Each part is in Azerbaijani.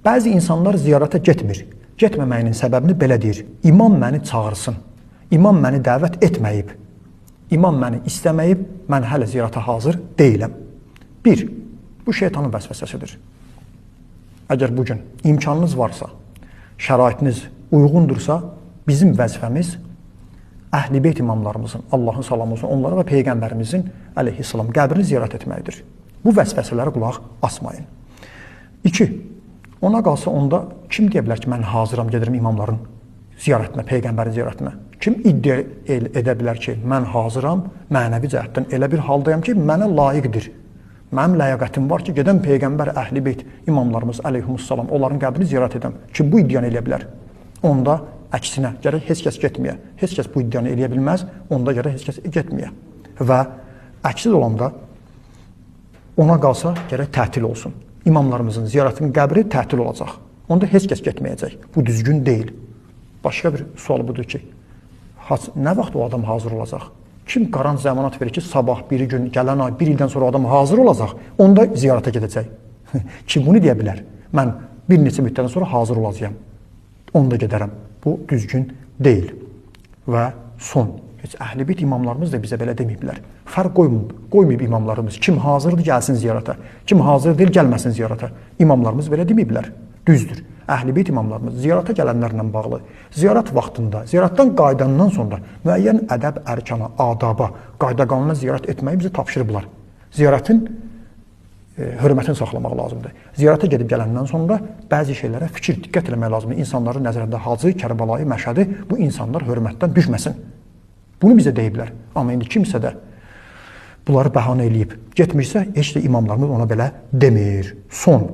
Bəzi insanlar ziyarətə getmir. Getməməyinin səbəbini belə deyir. İmam məni çağırsın. İmam məni dəvət etməyib. İmam məni istəməyib, mən hələ ziyarətə hazır deyiləm. 1. Bu şeytanın vəsvəsəsidir. Əgər bugün imkanınız varsa, şəraitiniz uyğundursa, bizim vəzifəmiz Əhl-i Beyt imamlarımızın, Allahın salamı olsun, onlara və Peyğəmbərimizin əleyhissalam qəbrini ziyarət etməkdir. Bu vəsvəsələrə qulaq asmayın. 2. Ona qalsa onda kim deyə bilər ki, mən hazıram, gedirəm imamların ziyarətinə, Peyğəmbərin ziyarətinə? Kim iddia edə bilər ki, mən hazıram, mənəvi cəhətdən elə bir haldayam ki, mənə layiqdir. Mənim ləyaqətim var ki, gedəm Peyğəmbər, Əhl-i Beyt imamlarımız, əleyhissalam, onların qəbrini ziyarət edəm. Kim bu iddianı eləyə bilər? Onda əksinə, gərək heç kəs getməyə. Heç kəs bu iddianı eləyə bilməz, onda gərək heç kəs getməyə. Və əksiz olanda ona qalsa gərək tətil olsun. İmamlarımızın ziyarətinin qəbri tətil olacaq. Onda heç kəs getməyəcək. Bu düzgün deyil. Başqa bir sual budur ki, nə vaxt o adam hazır olacaq? Kim qaran zəmanat verir ki, sabah, bir gün, gələn ay, bir ildən sonra adam hazır olacaq, onda ziyarətə gedəcək. Kim bunu deyə bilər? Mən bir neçə müddətdən sonra hazır olacağam. Onda gedərəm. Bu düzgün deyil. Və son, heç Əhl-i Beyt imamlarımız da bizə belə deməyiblər. Fərq qoymayıb imamlarımız. Kim hazırdır, gəlsin ziyarətə. Kim hazır deyil, gəlməsin ziyarətə. İmamlarımız belə deməyiblər. Düzdür. Əhl-i Beyt imamlarımız ziyarətə gələnlərlə bağlı, ziyarət vaxtında, ziyarətdən qaydandan sonra müəyyən ədəb, ərkana, adaba, qayda-qanuna ziyarət etməyi bizə tapşırıblar. Ziyarətin hörmətini saxlamaq lazımdır. Ziyarətə gedib gələndən sonra bəzi şeylərə fikir, diqqət eləmək lazımdır. İnsanların nəzərində Hacı, Kərbəlayı, Məşədi bu insanlar hörmətdən düşməsin. Bunu bizə deyiblər. Amma indi kimsə də bunları bəhanə eləyib getmirsə, heç də imamlarımız ona belə demir. Son.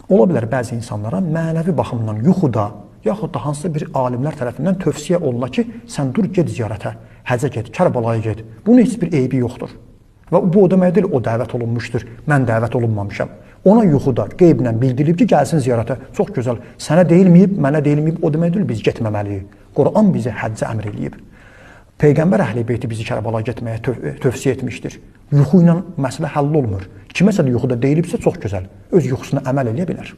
Ola bilər bəzi insanlara mənəvi baxımdan yuxuda, yaxud da hansısa bir alimlər tərəfindən tövsiyə olunur ki, sən dur, get ziyarətə, həcə get, Kərbalaya get. Bunun heç bir eybi yoxdur. Və bu o demək deyil, o dəvət olunmuşdur, mən dəvət olunmamışam. Ona yuxuda, qeyblə bildirilib ki, gəlsin ziyarətə. Çox gözəl. Sənə deyilməyib, mənə deyilməyib, o demək deyil, biz getməməliyik. Quran bizi həccə əmr eləyib. Peyğəmbər Əhl-i Beyti bizi Kərbalaya getməyə tövsiyə etmişdir. Yuxu ilə məsələ həll olmur. Kiməsə də yuxuda deyilibsə çox gözəl. Öz yuxusuna əməl eləyə bilər.